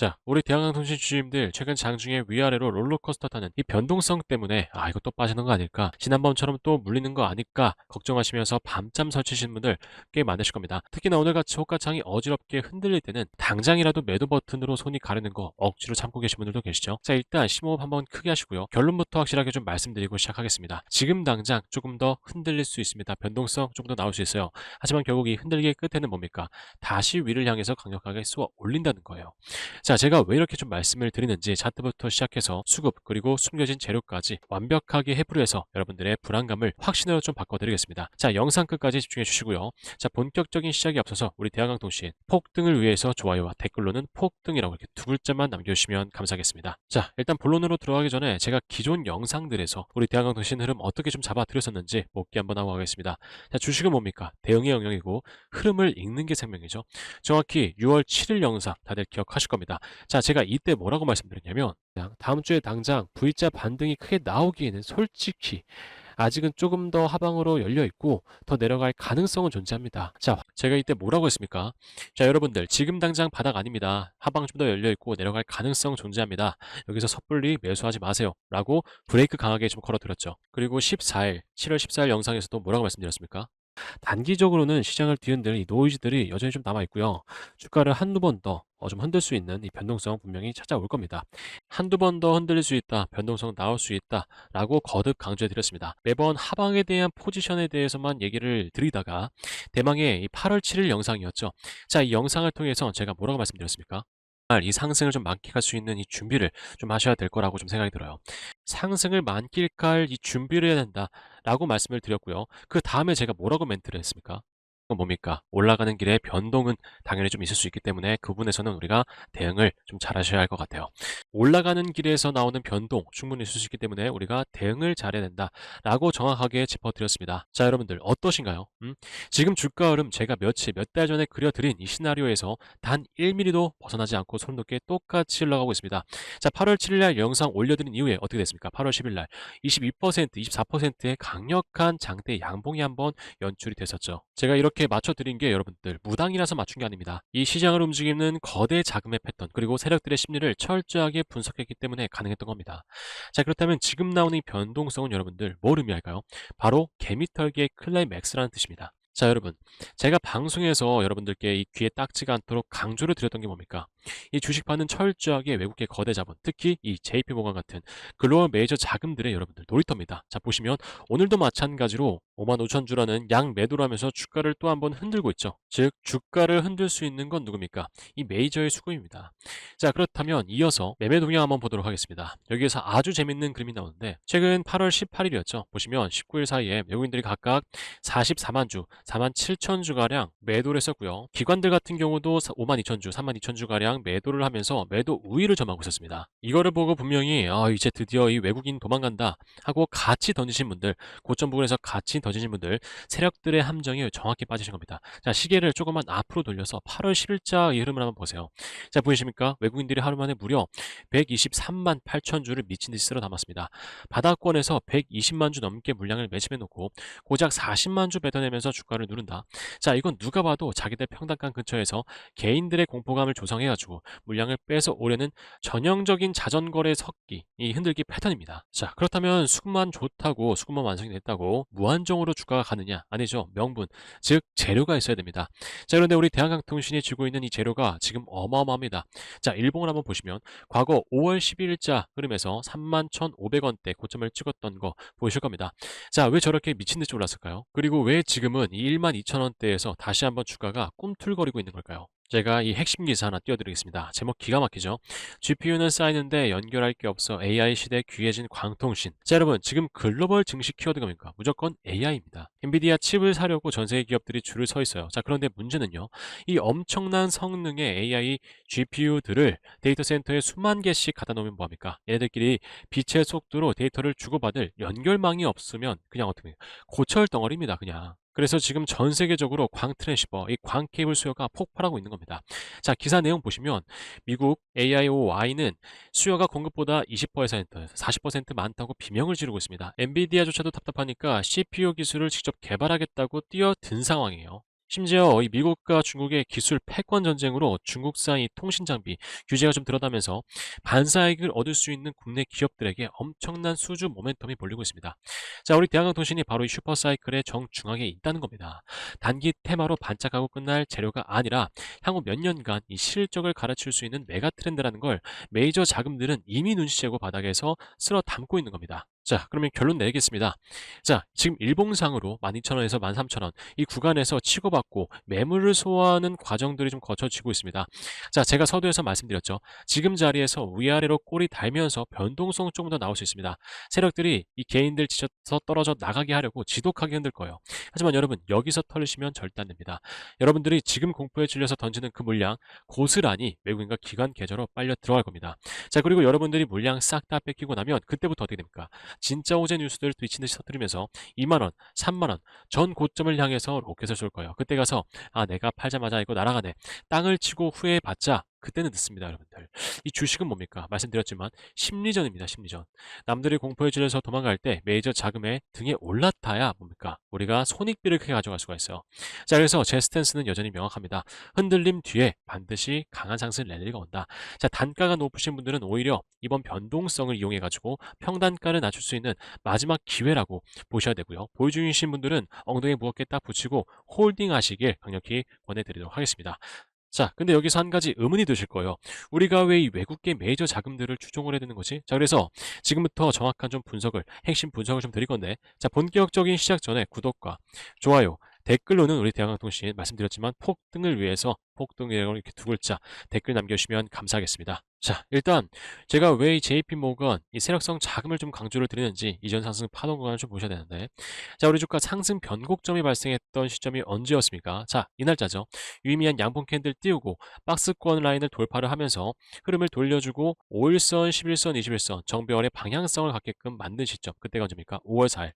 자, 우리 대한항공신 주주님들 최근 장중에 위아래로 롤러코스터 타는 이 변동성 때문에 이거 또 빠지는 거 아닐까? 지난번처럼 또 물리는 거 아닐까? 걱정하시면서 밤잠 설치신 분들 꽤 많으실 겁니다. 특히나 오늘같이 호가창이 어지럽게 흔들릴 때는 당장이라도 매도 버튼으로 손이 가르는 거 억지로 참고 계신 분들도 계시죠? 자, 일단 심호흡 한번 크게 하시고요. 결론부터 확실하게 좀 말씀드리고 시작하겠습니다. 지금 당장 조금 더 흔들릴 수 있습니다. 변동성 조금 더 나올 수 있어요. 하지만 결국 이 흔들기의 끝에는 뭡니까? 다시 위를 향해서 강력하게 쏘아 올린다는 거예요. 자, 제가 왜 이렇게 좀 말씀을 드리는지 차트부터 시작해서 수급 그리고 숨겨진 재료까지 완벽하게 해부해서 여러분들의 불안감을 확신으로 좀 바꿔드리겠습니다. 자, 영상 끝까지 집중해 주시고요. 자, 본격적인 시작에 앞서서 우리 대한항공신 폭등을 위해서 좋아요와 댓글로는 폭등이라고 이렇게 두 글자만 남겨주시면 감사하겠습니다. 자, 일단 본론으로 들어가기 전에 제가 기존 영상들에서 우리 대한항공신 흐름 어떻게 좀 잡아드렸었는지 복기 한번 하고 가겠습니다. 자, 주식은 뭡니까? 대응의 영역이고 흐름을 읽는 게 생명이죠. 정확히 6월 7일 영상 다들 기억하실 겁니다. 자, 제가 이때 뭐라고 말씀드렸냐면 그냥 다음 주에 당장 V자 반등이 크게 나오기에는 솔직히 아직은 조금 더 하방으로 열려 있고 더 내려갈 가능성은 존재합니다. 자, 제가 이때 뭐라고 했습니까? 자, 여러분들 지금 당장 바닥 아닙니다. 하방 좀 더 열려 있고 내려갈 가능성 존재합니다. 여기서 섣불리 매수하지 마세요. 라고 브레이크 강하게 좀 걸어드렸죠. 그리고 14일, 7월 14일 영상에서도 뭐라고 말씀드렸습니까? 단기적으로는 시장을 뒤흔드는 이 노이즈들이 여전히 좀 남아 있고요. 주가를 한두 번 더 좀 흔들 수 있는 이 변동성 분명히 찾아올 겁니다. 한두 번 더 흔들릴 수 있다, 변동성 나올 수 있다 라고 거듭 강조해 드렸습니다. 매번 하방에 대한 포지션에 대해서만 얘기를 드리다가 대망의 이 8월 7일 영상이었죠. 자, 이 영상을 통해서 제가 뭐라고 말씀드렸습니까? 정말 이 상승을 좀 만끽할 수 있는 이 준비를 좀 하셔야 될 거라고 좀 생각이 들어요. 상승을 만끽할 이 준비를 해야 된다라고 말씀을 드렸고요. 그 다음에 제가 뭐라고 멘트를 했습니까? 그건 뭡니까? 올라가는 길에 변동은 당연히 좀 있을 수 있기 때문에 그 부분에서는 우리가 대응을 좀 잘 하셔야 할 것 같아요. 올라가는 길에서 나오는 변동 충분히 있을 수 있기 때문에 우리가 대응을 잘해야 된다라고 정확하게 짚어드렸습니다. 자, 여러분들 어떠신가요? 지금 주가 흐름 제가 몇 달 전에 그려드린 이 시나리오에서 단 1mm도 벗어나지 않고 소름 돋게 똑같이 흘러가고 있습니다. 자, 8월 7일 날 영상 올려드린 이후에 어떻게 됐습니까? 8월 10일 날 22%, 24%의 강력한 장대 양봉이 한번 연출이 됐었죠. 제가 이렇게 맞춰드린 게 여러분들 무당이라서 맞춘 게 아닙니다. 이 시장을 움직이는 거대 자금의 패턴 그리고 세력들의 심리를 철저하게 분석했기 때문에 가능했던 겁니다. 자, 그렇다면 지금 나오는 이 변동성은 여러분들 뭘 의미할까요? 바로 개미털기의 클라이맥스라는 뜻입니다. 자, 여러분, 제가 방송에서 여러분들께 이 귀에 딱지가 않도록 강조를 드렸던 게 뭡니까? 이 주식파는 철저하게 외국계 거대 자본, 특히 이 JP모건 같은 글로벌 메이저 자금들의 여러분들 놀이터입니다. 자, 보시면 오늘도 마찬가지로 55,000주라는 양 매도를 하면서 주가를 또 한번 흔들고 있죠. 즉, 주가를 흔들 수 있는 건 누굽니까? 이 메이저의 수급입니다. 자, 그렇다면 이어서 매매 동향 한번 보도록 하겠습니다. 여기에서 아주 재밌는 그림이 나오는데 최근 8월 18일이었죠. 보시면 19일 사이에 외국인들이 각각 44만 주, 47,000주가량 매도를 했었고요. 기관들 같은 경우도 52,000주, 32,000주가량 매도를 하면서 매도 우위를 점하고 있었습니다. 이거를 보고 분명히 이제 드디어 이 외국인 도망간다 하고 같이 던지신 분들, 고점 부분에서 같이 던지신 분들 세력들의 함정이 정확히 빠지신 겁니다. 자, 시계를 조금만 앞으로 돌려서 8월 10일자 이 흐름을 한번 보세요. 자, 보이십니까? 외국인들이 하루 만에 무려 123만 8천 주를 미친 듯이 쓸어 담았습니다. 바닥권에서 120만 주 넘게 물량을 매집해 놓고 고작 40만 주 뱉어내면서 주가를 누른다. 자, 이건 누가 봐도 자기들 평단가 근처에서 개인들의 공포감을 조성해가지고 물량을 빼서 오려는 전형적인 자전거래 섞기, 이 흔들기 패턴입니다. 자, 그렇다면 수급만 좋다고, 수급만 완성이 됐다고 무한정으로 주가가 가느냐? 아니죠. 명분, 즉 재료가 있어야 됩니다. 자, 그런데 우리 대한항공통신이 쥐고 있는 이 재료가 지금 어마어마합니다. 자, 일봉을 한번 보시면 과거 5월 12일자 흐름에서 31,500원대 고점을 찍었던 거 보이실 겁니다. 자, 왜 저렇게 미친듯이 올랐을까요? 그리고 왜 지금은 이 12,000원대에서 다시 한번 주가가 꿈틀거리고 있는 걸까요? 제가 이 핵심 기사 하나 띄워드리겠습니다. 제목 기가 막히죠? GPU는 쌓이는데 연결할 게 없어 AI 시대 귀해진 광통신. 자, 여러분, 지금 글로벌 증시 키워드가 뭡니까? 무조건 AI입니다. 엔비디아 칩을 사려고 전 세계 기업들이 줄을 서 있어요. 자, 그런데 문제는요. 이 엄청난 성능의 AI GPU들을 데이터 센터에 수만 개씩 갖다 놓으면 뭐합니까? 얘네들끼리 빛의 속도로 데이터를 주고받을 연결망이 없으면 그냥 어떻게 고철 덩어리입니다. 그냥. 그래서 지금 전 세계적으로 광 트랜시버, 이 광 케이블 수요가 폭발하고 있는 겁니다. 자, 기사 내용 보시면 미국 AIOY는 수요가 공급보다 20%에서 40% 많다고 비명을 지르고 있습니다. 엔비디아조차도 답답하니까 CPU 기술을 직접 개발하겠다고 뛰어든 상황이에요. 심지어 이 미국과 중국의 기술 패권 전쟁으로 중국산 이 통신 장비 규제가 좀 드러나면서 반사이익을 얻을 수 있는 국내 기업들에게 엄청난 수주 모멘텀이 몰리고 있습니다. 자, 우리 대한항공통신이 바로 이 슈퍼사이클의 정중앙에 있다는 겁니다. 단기 테마로 반짝하고 끝날 재료가 아니라 향후 몇 년간 이 실적을 가르칠 수 있는 메가 트렌드라는 걸 메이저 자금들은 이미 눈치채고 바닥에서 쓸어 담고 있는 겁니다. 자, 그러면 결론 내리겠습니다. 자, 지금 일봉상으로 12,000원에서 13,000원 이 구간에서 치고받고 매물을 소화하는 과정들이 좀 거쳐지고 있습니다. 자, 제가 서두에서 말씀드렸죠. 지금 자리에서 위아래로 꼬리 달면서 변동성 조금 더 나올 수 있습니다. 세력들이 이 개인들 지쳐서 떨어져 나가게 하려고 지독하게 흔들 거예요. 하지만 여러분, 여기서 털리시면 절대 안 됩니다. 여러분들이 지금 공포에 질려서 던지는 그 물량 고스란히 외국인과 기관 계좌로 빨려 들어갈 겁니다. 자, 그리고 여러분들이 물량 싹 다 뺏기고 나면 그때부터 어떻게 됩니까? 진짜 호재 뉴스들을 미친 듯이 터뜨리면서 2만원, 3만원 전 고점을 향해서 로켓을 쏠 거예요. 그때 가서 아, 내가 팔자마자 이거 날아가네. 땅을 치고 후회해봤자 그때는 늦습니다, 여러분들. 이 주식은 뭡니까? 말씀드렸지만 심리전입니다, 심리전. 남들이 공포에 질려서 도망갈 때 메이저 자금의 등에 올라타야 뭡니까? 우리가 손익비를 크게 가져갈 수가 있어요. 자, 그래서 제 스탠스는 여전히 명확합니다. 흔들림 뒤에 반드시 강한 상승 랠리가 온다. 자, 단가가 높으신 분들은 오히려 이번 변동성을 이용해가지고 평단가를 낮출 수 있는 마지막 기회라고 보셔야 되고요. 보유 중이신 분들은 엉덩이에 무겁게 딱 붙이고 홀딩 하시길 강력히 권해드리도록 하겠습니다. 자, 근데 여기서 한 가지 의문이 드실 거예요. 우리가 왜 이 외국계 메이저 자금들을 추종을 해야 되는 거지? 자, 그래서 지금부터 정확한 좀 분석을, 핵심 분석을 좀 드릴 건데, 자, 본격적인 시작 전에 구독과 좋아요, 댓글로는 우리 대한항공통신 말씀드렸지만 폭등을 위해서 폭등이라고 이렇게 두 글자 댓글 남겨주시면 감사하겠습니다. 자, 일단 제가 왜 이 JP모건 이 세력성 자금을 좀 강조를 드리는지 이전 상승 파동 구간을 좀 보셔야 되는데, 자, 우리 주가 상승 변곡점이 발생했던 시점이 언제였습니까? 자, 이 날짜죠. 유의미한 양봉 캔들 띄우고 박스권 라인을 돌파를 하면서 흐름을 돌려주고 5일선, 11선, 21선 정배열의 방향성을 갖게끔 만든 시점, 그때가 언제입니까? 5월 4일.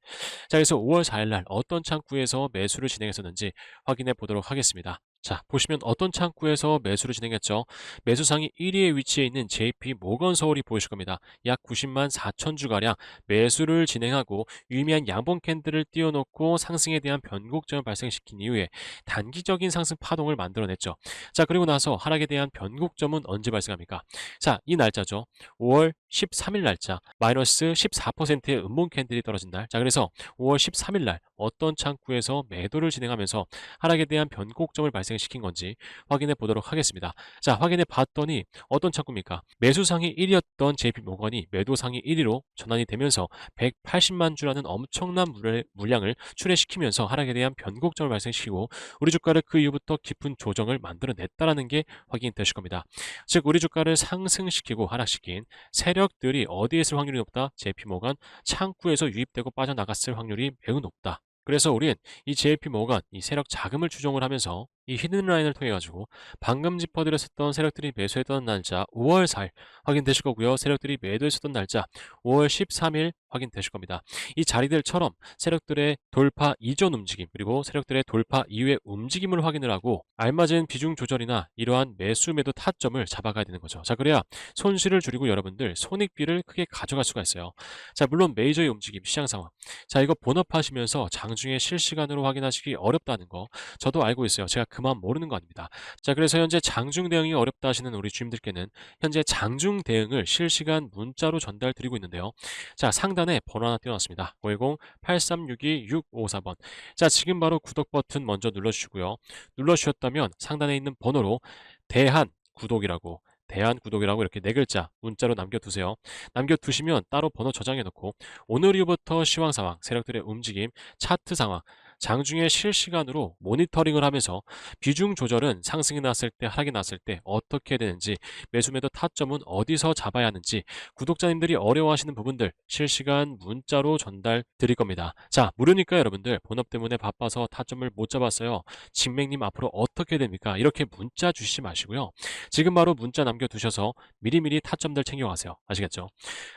자, 그래서 5월 4일 날 어떤 창구에서 매수를 진행했었는지 확인해 보도록 하겠습니다. 자, 보시면 어떤 창구에서 매수를 진행했죠. 매수상이 1위에 위치해 있는 JP 모건 서울이 보이실 겁니다. 약 90만 4천 주가량 매수를 진행하고 유의미한 양봉 캔들을 띄워놓고 상승에 대한 변곡점을 발생시킨 이후에 단기적인 상승 파동을 만들어냈죠. 자, 그리고 나서 하락에 대한 변곡점은 언제 발생합니까? 자, 이 날짜죠. 5월 13일 날짜 마이너스 14%의 음봉 캔들이 떨어진 날. 자, 그래서 5월 13일 날 어떤 창구에서 매도를 진행하면서 하락에 대한 변곡점을 발생시킨 건지 확인해 보도록 하겠습니다. 자, 확인해 봤더니 어떤 창구입니까? 매수상이 1위였던 JP모건이 매도상이 1위로 전환이 되면서 180만 주라는 엄청난 물량을 출회시키면서 하락에 대한 변곡점을 발생시키고 우리 주가를 그 이후부터 깊은 조정을 만들어냈다는 게 확인되실 겁니다. 즉, 우리 주가를 상승시키고 하락시킨 세력들이 어디에 있을 확률이 높다? JP모건 창구에서 유입되고 빠져나갔을 확률이 매우 높다. 그래서 우린 이 JP모건 이 세력 자금을 추종을 하면서 이 히든라인을 통해 가지고 방금 짚어드렸었던 세력들이 매수했던 날짜 5월 4일 확인되실 거고요. 세력들이 매도했었던 날짜 5월 13일 확인되실 겁니다. 이 자리들처럼 세력들의 돌파 이전 움직임 그리고 세력들의 돌파 이후의 움직임을 확인을 하고 알맞은 비중 조절이나 이러한 매수 매도 타점을 잡아가야 되는 거죠. 자, 그래야 손실을 줄이고 여러분들 손익비를 크게 가져갈 수가 있어요. 자, 물론 메이저의 움직임, 시장 상황. 자, 이거 본업하시면서 장중에 실시간으로 확인하시기 어렵다는 거 저도 알고 있어요. 제가 그만 모르는 거 아닙니다. 자, 그래서 현재 장중 대응이 어렵다 하시는 우리 주임들께는 현재 장중 대응을 실시간 문자로 전달 드리고 있는데요. 자, 상단에 번호 하나 띄워놨습니다. 010-8362-654번. 자, 지금 바로 구독 버튼 먼저 눌러주시고요. 눌러주셨다면 상단에 있는 번호로 대한구독이라고 이렇게 네 글자 문자로 남겨두세요. 남겨두시면 따로 번호 저장해 놓고 오늘 이후부터 시황 상황, 세력들의 움직임, 차트 상황, 장중에 실시간으로 모니터링을 하면서 비중 조절은 상승이 났을 때, 하락이 났을 때 어떻게 되는지, 매수 매도 타점은 어디서 잡아야 하는지 구독자님들이 어려워하시는 부분들 실시간 문자로 전달 드릴 겁니다. 자, 무료니까 여러분들 본업 때문에 바빠서 타점을 못 잡았어요. 진맹님 앞으로 어떻게 됩니까? 이렇게 문자 주시지 마시고요. 지금 바로 문자 남겨두셔서 미리미리 타점들 챙겨가세요. 아시겠죠?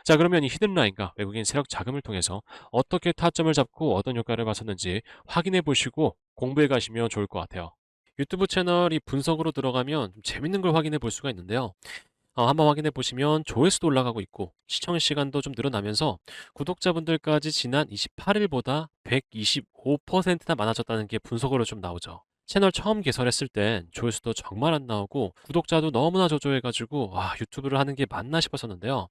자, 그러면 이 히든라인과 외국인 세력 자금을 통해서 어떻게 타점을 잡고 어떤 효과를 봤었는지 확인해 보시고 공부해 가시면 좋을 것 같아요. 유튜브 채널이 분석으로 들어가면 좀 재밌는 걸 확인해 볼 수가 있는데요. 한번 확인해 보시면 조회수도 올라가고 있고 시청 시간도 좀 늘어나면서 구독자분들까지 지난 28일보다 125%나 많아졌다는 게 분석으로 좀 나오죠. 채널 처음 개설했을 땐 조회수도 정말 안 나오고 구독자도 너무나 저조해가지고 유튜브를 하는 게 맞나 싶었었는데요.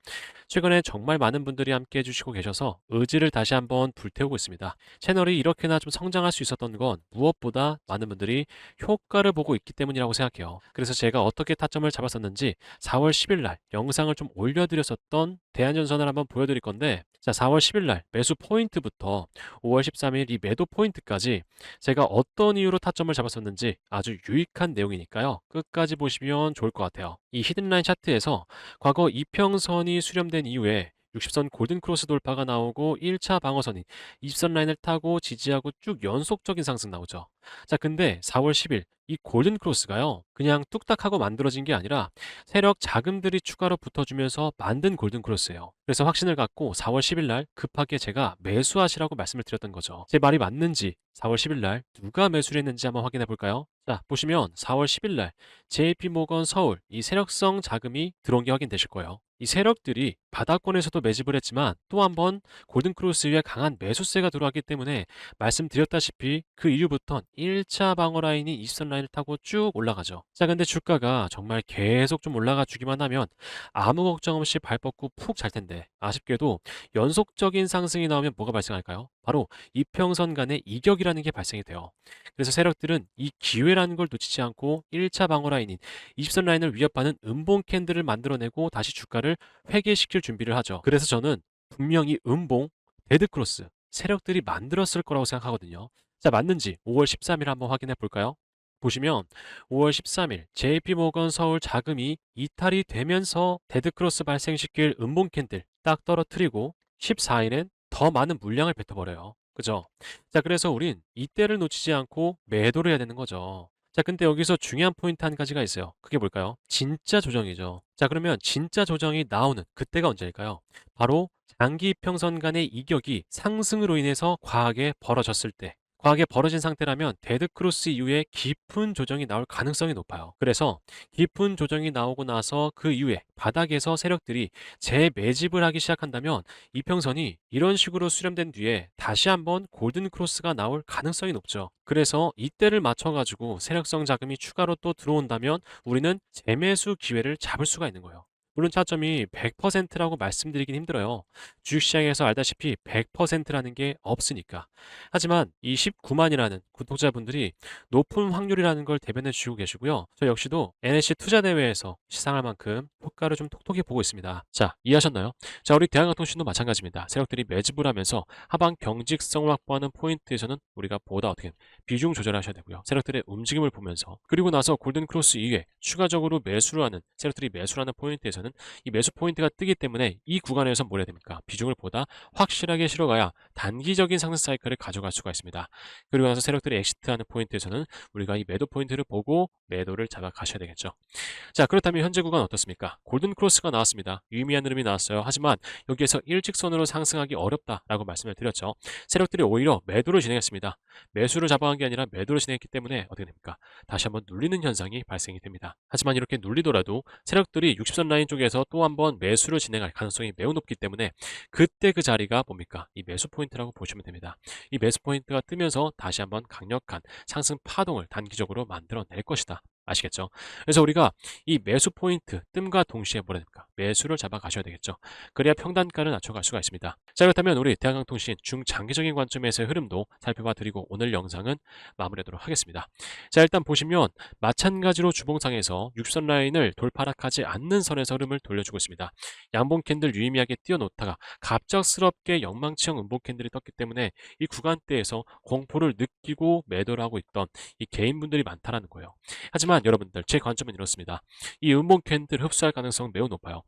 최근에 정말 많은 분들이 함께 해주시고 계셔서 의지를 다시 한번 불태우고 있습니다. 채널이 이렇게나 좀 성장할 수 있었던 건 무엇보다 많은 분들이 효과를 보고 있기 때문이라고 생각해요. 그래서 제가 어떻게 타점을 잡았었는지 4월 10일 날 영상을 좀 올려드렸었던 대안전선을 한번 보여드릴 건데, 자, 4월 10일 날 매수 포인트부터 5월 13일 이 매도 포인트까지 제가 어떤 이유로 타점을 잡았었는지 아주 유익한 내용이니까요. 끝까지 보시면 좋을 것 같아요. 이 히든라인 차트에서 과거 이평선이 수렴된 이후에 60선 골든크로스 돌파가 나오고 1차 방어선인 20선 라인을 타고 지지하고 쭉 연속적인 상승 나오죠. 자, 근데 4월 10일 이 골든크로스가요, 그냥 뚝딱하고 만들어진 게 아니라 세력 자금들이 추가로 붙어주면서 만든 골든크로스예요. 그래서 확신을 갖고 4월 10일 날 급하게 제가 매수하시라고 말씀을 드렸던 거죠. 제 말이 맞는지 4월 10일 날 누가 매수를 했는지 한번 확인해 볼까요? 자, 보시면 4월 10일 날 JP 모건 서울 이 세력성 자금이 들어온 게 확인되실 거예요. 이 세력들이 바닥권에서도 매집을 했지만 또 한 번 골든크로스 위에 강한 매수세가 들어왔기 때문에 말씀드렸다시피 그 이후부터 1차 방어 라인이 20선 라인을 타고 쭉 올라가죠. 자, 근데 주가가 정말 계속 좀 올라가 주기만 하면 아무 걱정 없이 발 뻗고 푹 잘 텐데, 아쉽게도 연속적인 상승이 나오면 뭐가 발생할까요? 바로 이평선 간의 이격이라는 게 발생이 돼요. 그래서 세력들은 이 기회라는 걸 놓치지 않고 1차 방어 라인인 20선 라인을 위협하는 음봉 캔들을 만들어내고 다시 주가를 회귀시킬 준비를 하죠. 그래서 저는 분명히 음봉, 데드크로스, 세력들이 만들었을 거라고 생각하거든요. 자, 맞는지 5월 13일 한번 확인해 볼까요? 보시면 5월 13일 JP모건 서울 자금이 이탈이 되면서 데드크로스 발생시킬 음봉 캔들 딱 떨어뜨리고 14일엔 더 많은 물량을 뱉어버려요. 그죠? 자, 그래서 우린 이때를 놓치지 않고 매도를 해야 되는 거죠. 자, 근데 여기서 중요한 포인트 한 가지가 있어요. 그게 뭘까요? 진짜 조정이죠. 자, 그러면 진짜 조정이 나오는 그때가 언제일까요? 바로 장기 평선 간의 이격이 상승으로 인해서 과하게 벌어졌을 때, 과하게 벌어진 상태라면 데드크로스 이후에 깊은 조정이 나올 가능성이 높아요. 그래서 깊은 조정이 나오고 나서 그 이후에 바닥에서 세력들이 재매집을 하기 시작한다면 이평선이 이런 식으로 수렴된 뒤에 다시 한번 골든크로스가 나올 가능성이 높죠. 그래서 이때를 맞춰가지고 세력성 자금이 추가로 또 들어온다면 우리는 재매수 기회를 잡을 수가 있는 거예요. 물론 차점이 100%라고 말씀드리긴 힘들어요. 주식시장에서 알다시피 100%라는 게 없으니까. 하지만 이 19만이라는 구독자분들이 높은 확률이라는 걸 대변해 주시고 계시고요. 저 역시도 NSC 투자대회에서 시상할 만큼 효과를 좀 톡톡히 보고 있습니다. 자, 이해하셨나요? 자, 우리 대한항통신도 마찬가지입니다. 세력들이 매집을 하면서 하방 경직성을 확보하는 포인트에서는 우리가 보다 어떻게 비중 조절하셔야 되고요. 세력들의 움직임을 보면서, 그리고 나서 골든크로스 이후에 추가적으로 매수를 하는, 세력들이 매수를 하는 포인트에서는 이 매수 포인트가 뜨기 때문에 이 구간에서 뭘 해야 됩니까? 비중을 보다 확실하게 실어가야 단기적인 상승 사이클을 가져갈 수가 있습니다. 그리고 나서 세력들이 엑시트하는 포인트에서는 우리가 이 매도 포인트를 보고 매도를 잡아 가셔야 되겠죠. 자, 그렇다면 현재 구간 어떻습니까? 골든크로스가 나왔습니다. 유의미한 흐름이 나왔어요. 하지만 여기에서 일직선으로 상승하기 어렵다라고 말씀을 드렸죠. 세력들이 오히려 매도를 진행했습니다. 매수를 잡아간 게 아니라 매도를 진행했기 때문에 어떻게 됩니까? 다시 한번 눌리는 현상이 발생이 됩니다. 하지만 이렇게 눌리더라도 세력들이 60선 라인 쪽에서 또 한번 매수를 진행할 가능성이 매우 높기 때문에 그때 그 자리가 뭡니까? 이 매수 포인트라고 보시면 됩니다. 이 매수 포인트가 뜨면서 다시 한번 강력한 상승 파동을 단기적으로 만들어낼 것이다. 아시겠죠? 그래서 우리가 이 매수 포인트 뜸과 동시에 뭐라 됩니까? 매수를 잡아 가셔야 되겠죠. 그래야 평단가를 낮춰갈 수가 있습니다. 자, 그렇다면 우리 대한항통신 중장기적인 관점에서의 흐름도 살펴봐 드리고 오늘 영상은 마무리하도록 하겠습니다. 자, 일단 보시면 마찬가지로 주봉상에서 60선 라인을 돌파락하지 않는 선에서 흐름을 돌려주고 있습니다. 양봉 캔들 유의미하게 띄워놓다가 갑작스럽게 영망치형 음봉 캔들이 떴기 때문에 이 구간대에서 공포를 느끼고 매도를 하고 있던 이 개인분들이 많다라는 거예요. 하지만 여러분들, 제 관점은 이렇습니다. 이 음봉 캔들 흡수할 가능성은 매우 높아요.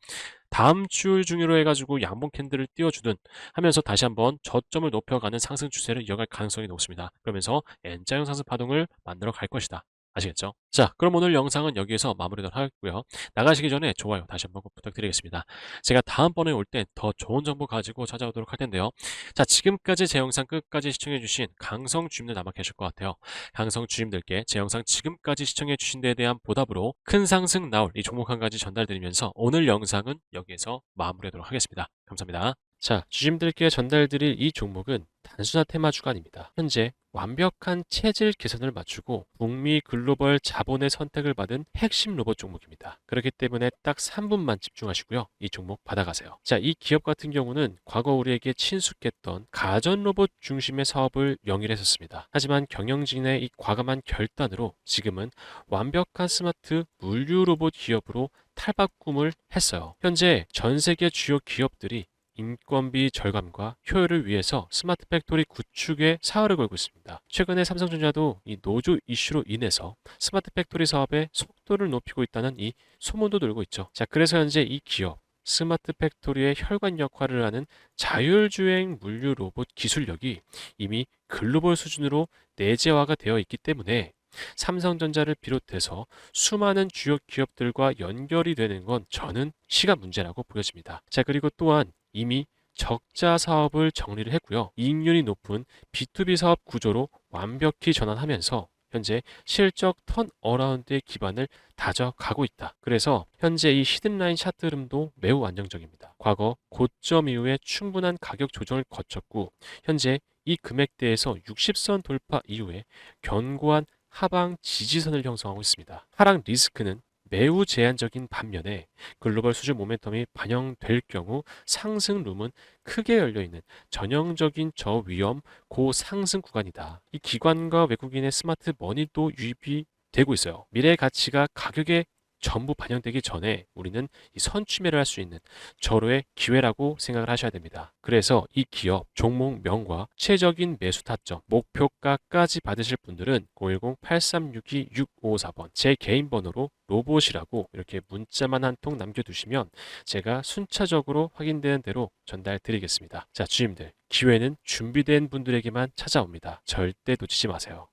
다음 주 중으로 해가지고 양봉 캔들을 띄워주든 하면서 다시 한번 저점을 높여가는 상승 추세를 이어갈 가능성이 높습니다. 그러면서 N자형 상승 파동을 만들어 갈 것이다. 아시겠죠? 자, 그럼 오늘 영상은 여기에서 마무리하도록 하겠고요. 나가시기 전에 좋아요 다시 한번 꼭 부탁드리겠습니다. 제가 다음번에 올 땐 더 좋은 정보 가지고 찾아오도록 할 텐데요. 자, 지금까지 제 영상 끝까지 시청해주신 강성 주임들 남아 계실 것 같아요. 강성 주임들께 제 영상 지금까지 시청해주신 데에 대한 보답으로 큰 상승 나올 이 종목 한 가지 전달드리면서 오늘 영상은 여기에서 마무리하도록 하겠습니다. 감사합니다. 자, 주주님들께 전달드릴 이 종목은 단순한 테마주가 아닙니다. 현재 완벽한 체질 개선을 맞추고 북미 글로벌 자본의 선택을 받은 핵심 로봇 종목입니다. 그렇기 때문에 딱 3분만 집중하시고요. 이 종목 받아가세요. 자, 이 기업 같은 경우는 과거 우리에게 친숙했던 가전 로봇 중심의 사업을 영위했었습니다. 하지만 경영진의 이 과감한 결단으로 지금은 완벽한 스마트 물류 로봇 기업으로 탈바꿈을 했어요. 현재 전 세계 주요 기업들이 인건비 절감과 효율을 위해서 스마트 팩토리 구축에 사활을 걸고 있습니다. 최근에 삼성전자도 이 노조 이슈로 인해서 스마트 팩토리 사업의 속도를 높이고 있다는 이 소문도 돌고 있죠. 자, 그래서 현재 이 기업 스마트 팩토리의 혈관 역할을 하는 자율주행 물류 로봇 기술력이 이미 글로벌 수준으로 내재화가 되어 있기 때문에 삼성전자를 비롯해서 수많은 주요 기업들과 연결이 되는 건 저는 시간 문제라고 보여집니다. 자, 그리고 또한 이미 적자 사업을 정리를 했고요. 이익률이 높은 B2B 사업 구조로 완벽히 전환하면서 현재 실적 턴어라운드의 기반을 다져가고 있다. 그래서 현재 이 히든라인 차트 흐름도 매우 안정적입니다. 과거 고점 이후에 충분한 가격 조정을 거쳤고 현재 이 금액대에서 60선 돌파 이후에 견고한 하방 지지선을 형성하고 있습니다. 하락 리스크는 매우 제한적인 반면에 글로벌 수준 모멘텀이 반영될 경우 상승 룸은 크게 열려 있는 전형적인 저위험 고상승 구간이다. 이 기관과 외국인의 스마트 머니도 유입이 되고 있어요. 미래의 가치가 가격에 전부 반영되기 전에 우리는 이 선취매를 할 수 있는 절호의 기회라고 생각을 하셔야 됩니다. 그래서 이 기업 종목명과 최적인 매수 타점, 목표가까지 받으실 분들은 010-8362-654번 제 개인 번호로 로봇이라고 이렇게 문자만 한 통 남겨두시면 제가 순차적으로 확인되는 대로 전달 드리겠습니다. 자, 주님들, 기회는 준비된 분들에게만 찾아옵니다. 절대 놓치지 마세요.